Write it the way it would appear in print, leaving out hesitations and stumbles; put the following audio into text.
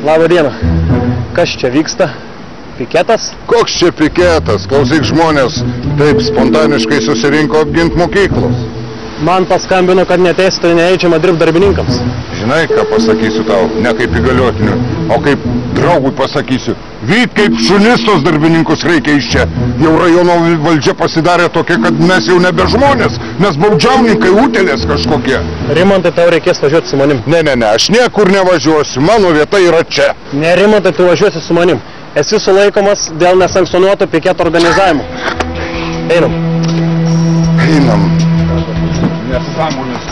Labą dieną. Kas čia vyksta? Piketas? Koks čia piketas? Klausyk, žmonės taip spontaniškai susirinko apgint mokyklos. Man paskambino, kad neteisėtai neįleidžiama dirbti darbininkams. Žinai, ką pasakysiu tau? Ne kaip įgaliotiniu, o kaip draugui pasakysiu. Vyk kaip šunis tos darbininkus reikia iš čia. Jau rajono valdžia pasidarė tokia, kad mes jau nebe žmonės, mes baudžiauninkai, utėlės kažkokie. Rimantai, tau reikės važiuoti su manim. Ne, aš niekur nevažiuosiu, mano vieta yra čia. Ne, Rimantai, tu važiuosi su manim. Esi sulaikomas dėl nesankcionuoto piketo organizavimo. Einam. Einam. Nesąmonės.